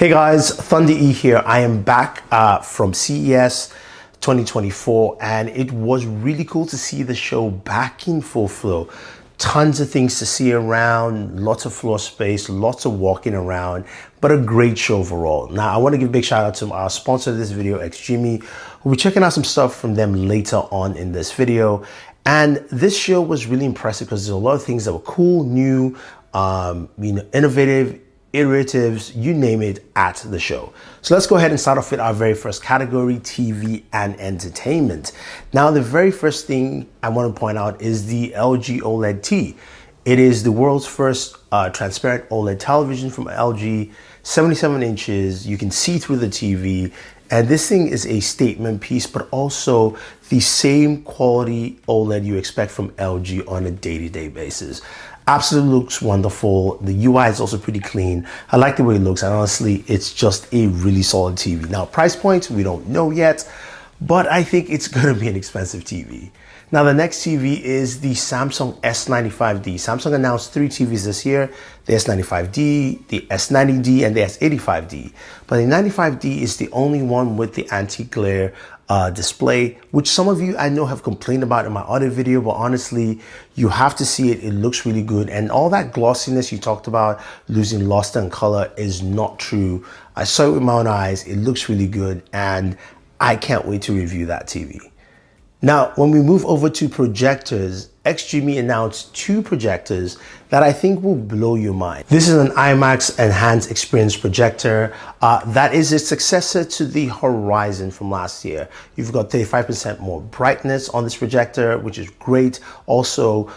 Hey guys, Thunder E here. I am back from CES 2024 and it was really cool to see the show back in full flow. Tons of things to see around, lots of floor space, lots of walking around, but a great show overall. Now I want to give a big shout out to our sponsor of this video, XJimmy. We'll be checking out some stuff from them later on in this video. And this show was really impressive because there's a lot of things that were cool, new, innovative, iteratives, you name it, at the show. So let's go ahead and start off with our very first category, TV and entertainment. Now, the very first thing I want to point out is the LG OLED T. It is the world's first transparent OLED television from LG, 77 inches. You can see through the TV. And this thing is a statement piece, but also the same quality OLED you expect from LG on a day-to-day basis. Absolutely looks wonderful. The UI is also pretty clean. I like the way it looks, and honestly, it's just a really solid TV. Now, price point, we don't know yet, but I think it's gonna be an expensive TV. Now, the next TV is the Samsung S95D. Samsung announced 3 TVs this year, the S95D, the S90D, and the S85D. But the 95D is the only one with the anti-glare display, which some of you I know have complained about in my other video, but honestly, you have to see it. It looks really good. And all that glossiness you talked about, losing luster and color, is not true. I saw it with my own eyes. It looks really good, and I can't wait to review that TV. Now, when we move over to projectors, XJimmy announced 2 projectors that I think will blow your mind. This is an IMAX Enhanced Experience projector that is a successor to the Horizon from last year. You've got 35% more brightness on this projector, which is great. Also,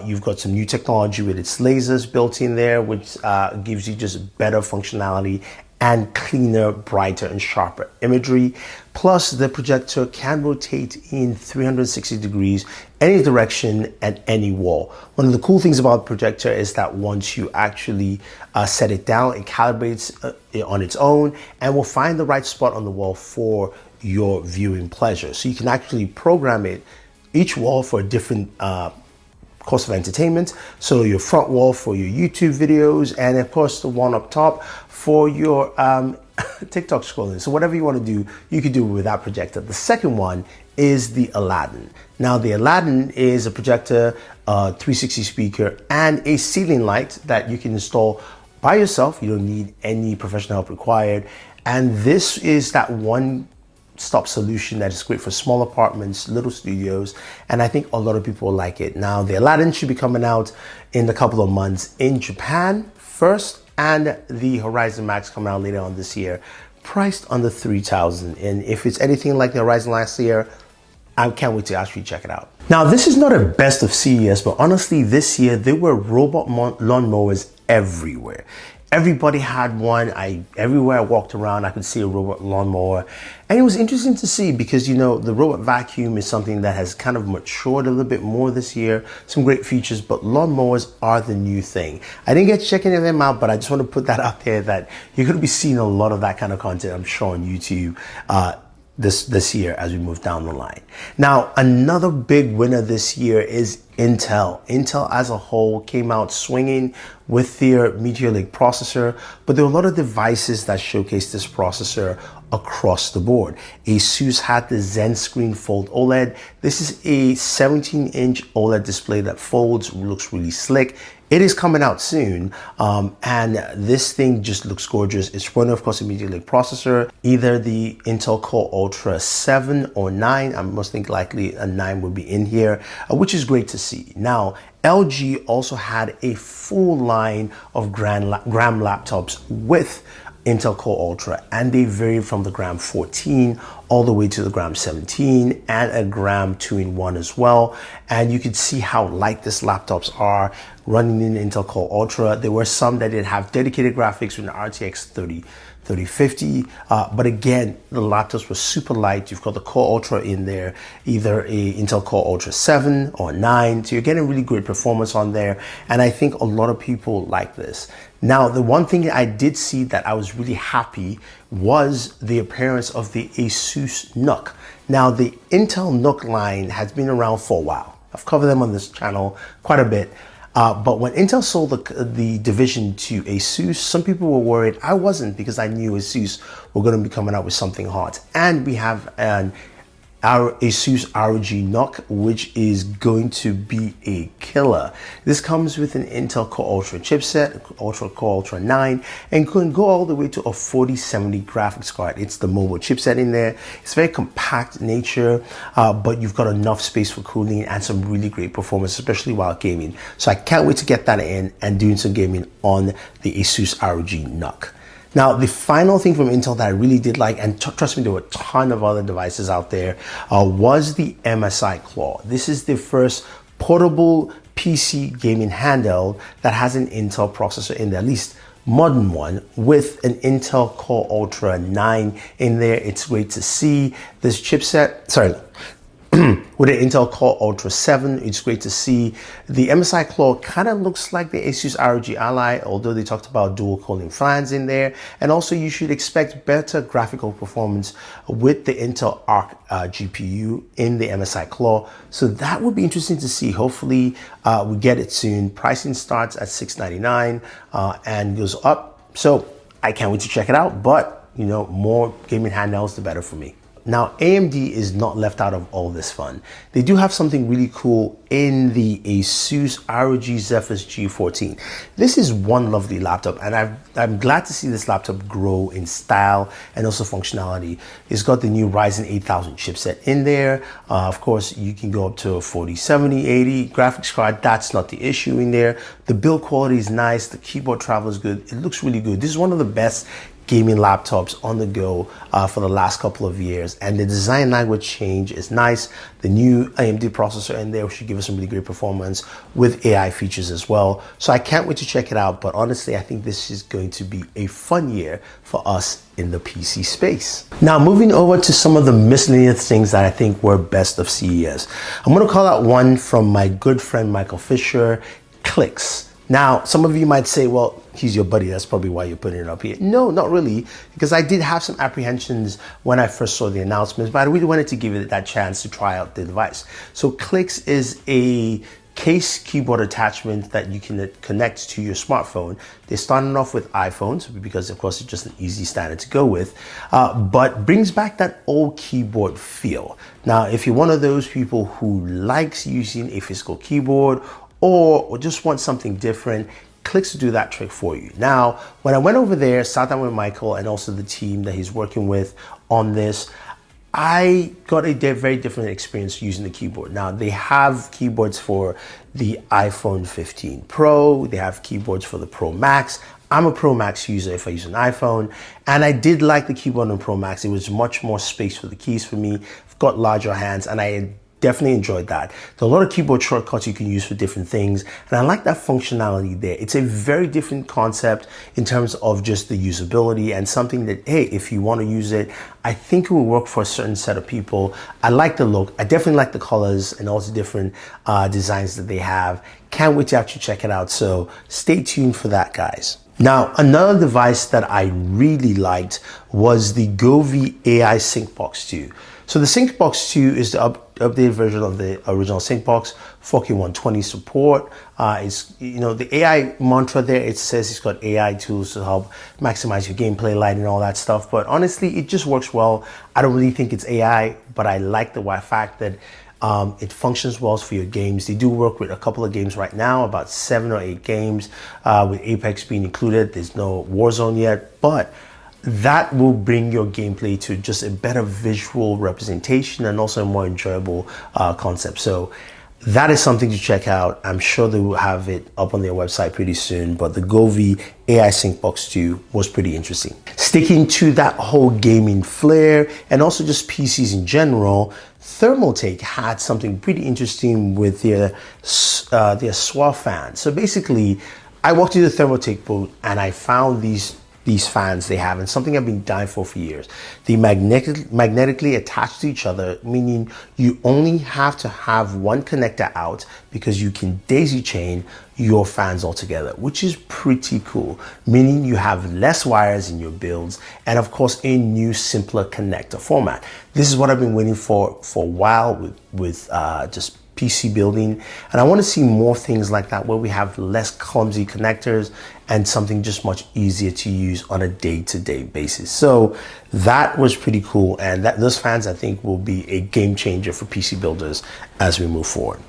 you've got some new technology with its lasers built in there, which gives you just better functionality and cleaner, brighter, and sharper imagery. Plus, the projector can rotate in 360 degrees, any direction and any wall. One of the cool things about the projector is that once you actually set it down, it calibrates it on its own and will find the right spot on the wall for your viewing pleasure. So you can actually program it, each wall, for a different course of entertainment. So your front wall for your YouTube videos, and of course the one up top for your TikTok scrolling. So whatever you want to do, you can do it with that projector. The second one is the Aladdin. Now, the Aladdin is a projector, 360 speaker, and a ceiling light that you can install by yourself. You don't need any professional help required. And this is that one-stop solution that is great for small apartments, little studios, and I think a lot of people like it. Now, the Aladdin should be coming out in a couple of months in Japan first, and the Horizon Max coming out later on this year, priced under $3,000. And if it's anything like the Horizon last year, I can't wait to actually check it out. Now, this is not a best of CES, but honestly, this year there were robot lawnmowers everywhere. Everybody had one. Everywhere I walked around, I could see a robot lawnmower. And it was interesting to see because, you know, the robot vacuum is something that has kind of matured a little bit more this year. Some great features, but lawnmowers are the new thing. I didn't get to check any of them out, but I just want to put that out there that you're going to be seeing a lot of that kind of content, I'm sure, on YouTube this year as we move down the line. Now, another big winner this year is Intel. Intel as a whole came out swinging with their Meteor Lake processor, but there were a lot of devices that showcased this processor across the board. ASUS had the Zen Screen Fold OLED. This is a 17-inch OLED display that folds, looks really slick. It is coming out soon, and this thing just looks gorgeous. It's running, of course, a Meteor Lake processor, either the Intel Core Ultra 7 or 9. I most think likely a 9 would be in here, which is great to see. Now, LG also had a full line of Gram laptops with Intel Core Ultra, and they vary from the Gram 14 all the way to the Gram 17 and a Gram 2-in-1 as well. And you can see how light these laptops are running in Intel Core Ultra. There were some that did have dedicated graphics with an RTX 3050, but again, the laptops were super light. You've got the Core Ultra in there, either a Intel Core Ultra 7 or 9, so you're getting really great performance on there, and I think a lot of people like this. Now, the one thing I did see that I was really happy was the appearance of the ASUS NUC. Now, the Intel NUC line has been around for a while. I've covered them on this channel quite a bit. But when Intel sold the division to ASUS, some people were worried. I wasn't, because I knew ASUS were going to be coming out with something hot. And we have our ASUS ROG NUC, which is going to be a killer. This comes with an Intel Core Ultra chipset, Core Ultra 9, and can go all the way to a 4070 graphics card. It's the mobile chipset in there. It's very compact in nature, but you've got enough space for cooling and some really great performance, especially while gaming. So I can't wait to get that in and doing some gaming on the ASUS ROG NUC. Now, the final thing from Intel that I really did like, and trust me, there were a ton of other devices out there, was the MSI Claw. This is the first portable PC gaming handheld that has an Intel processor in there, at least modern one, with an Intel Core Ultra 9 in there. It's great to see this chipset, with an Intel Core Ultra 7, it's great to see. The MSI Claw kind of looks like the ASUS ROG Ally, although they talked about dual cooling fans in there. And also you should expect better graphical performance with the Intel Arc GPU in the MSI Claw. So that would be interesting to see. Hopefully we get it soon. Pricing starts at $699 and goes up. So I can't wait to check it out, but you know, more gaming handhelds, the better for me. Now, AMD is not left out of all this fun. They do have something really cool in the ASUS ROG Zephyrus G14. This is one lovely laptop, and I'm glad to see this laptop grow in style and also functionality. It's got the new Ryzen 8000 chipset in there. Of course, you can go up to a 4070, 80 graphics card. That's not the issue in there. The build quality is nice. The keyboard travel is good. It looks really good. This is one of the best gaming laptops on the go for the last couple of years, and the design language change is nice. The new AMD processor in there should give us some really great performance with AI features as well. So I can't wait to check it out, but honestly I think this is going to be a fun year for us in the PC space. Now, moving over to some of the miscellaneous things that I think were best of CES. I'm going to call out one from my good friend Michael Fisher, Clicks. Now, some of you might say, well, he's your buddy, that's probably why you're putting it up here. No, not really, because I did have some apprehensions when I first saw the announcements, but I really wanted to give it that chance to try out the device. So Clicks is a case keyboard attachment that you can connect to your smartphone. They're starting off with iPhones because of course it's just an easy standard to go with, but brings back that old keyboard feel. Now, if you're one of those people who likes using a physical keyboard or just want something different, Clicks to do that trick for you. Now, when I went over there, sat down with Michael and also the team that he's working with on this, I got a very different experience using the keyboard. Now, they have keyboards for the iPhone 15 Pro, they have keyboards for the Pro Max. I'm a Pro Max user if I use an iPhone, and I did like the keyboard on Pro Max. It was much more space for the keys for me. I've got larger hands, and I definitely enjoyed that. There are a lot of keyboard shortcuts you can use for different things, and I like that functionality there. It's a very different concept in terms of just the usability, and something that, hey, if you want to use it, I think it will work for a certain set of people. I like the look. I definitely like the colors and all the different designs that they have. Can't wait to actually check it out, so stay tuned for that, guys. Now, another device that I really liked was the Govee AI SyncBox 2. So the SyncBox 2 is the updated version of the original SyncBox, 4K 120 support. It's, you know, the AI mantra there, it says it's got AI tools to help maximize your gameplay, lighting, and all that stuff. But honestly, it just works well. I don't really think it's AI, but I like the fact that it functions well for your games. They do work with a couple of games right now, about 7 or 8 games, with Apex being included. There's no Warzone yet, but that will bring your gameplay to just a better visual representation and also a more enjoyable concept. So that is something to check out. I'm sure they will have it up on their website pretty soon, but the Govee AI SyncBox 2 was pretty interesting. Sticking to that whole gaming flair and also just PCs in general, Thermaltake had something pretty interesting with their SWA fan. So basically, I walked into the Thermaltake booth and I found these fans they have, and something I've been dying for years. They magnetically attach to each other, meaning you only have to have one connector out because you can daisy chain your fans all together, which is pretty cool, meaning you have less wires in your builds, and of course a new simpler connector format. This is what I've been waiting for a while with just PC building, and I want to see more things like that where we have less clumsy connectors and something just much easier to use on a day-to-day basis. So that was pretty cool, and those fans I think will be a game changer for PC builders as we move forward.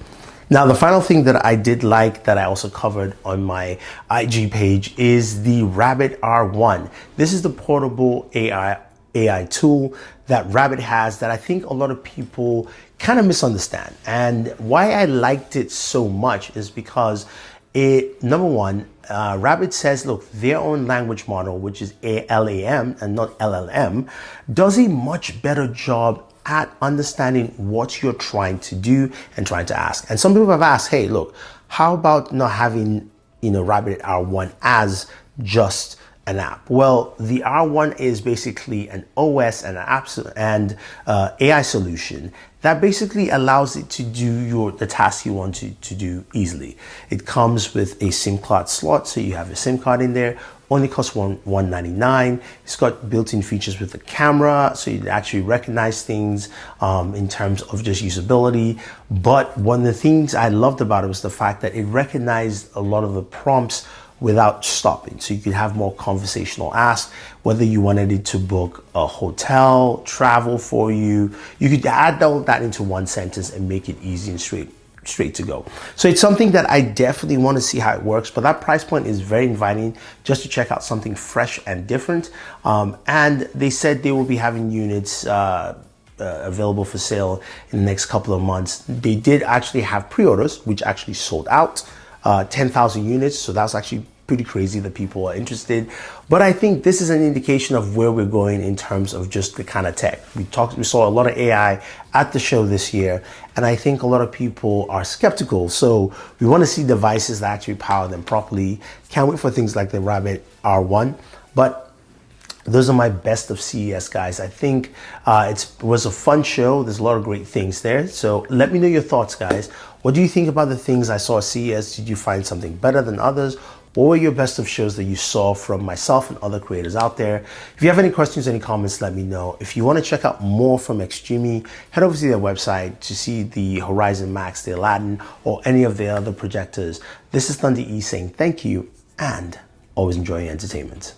Now, the final thing that I did like that I also covered on my IG page is the Rabbit R1. This is the portable AI tool that Rabbit has that I think a lot of people kind of misunderstand. And why I liked it so much is because number one, Rabbit says, look, their own language model, which is LAM and not LLM, does a much better job at understanding what you're trying to do and trying to ask. And some people have asked, hey, look, how about not having, Rabbit R1 as just an app? Well, the R1 is basically an OS and an app and AI solution that basically allows it to do the task you want to do easily. It comes with a SIM card slot, so you have a SIM card in there. Only costs $199. It's got built-in features with the camera, so you actually recognize things in terms of just usability. But one of the things I loved about it was the fact that it recognized a lot of the prompts without stopping. So you could have more conversational asks, whether you wanted it to book a hotel, travel for you. You could add all that into one sentence and make it easy and straight to go. So it's something that I definitely want to see how it works, but that price point is very inviting just to check out something fresh and different. And they said they will be having units available for sale in the next couple of months. They did actually have pre-orders, which actually sold out. 10,000 units, so that's actually pretty crazy that people are interested. But I think this is an indication of where we're going in terms of just the kind of tech. We saw a lot of AI at the show this year, and I think a lot of people are skeptical. So we want to see devices that actually power them properly. Can't wait for things like the Rabbit R1. But those are my best of CES, guys. I think it was a fun show. There's a lot of great things there. So let me know your thoughts, guys. What do you think about the things I saw at CES? Did you find something better than others? What were your best of shows that you saw from myself and other creators out there? If you have any questions, any comments, let me know. If you want to check out more from Extreme, head over to their website to see the Horizon Max, the Aladdin, or any of the other projectors. This is Thunder E saying thank you and always enjoy your entertainment.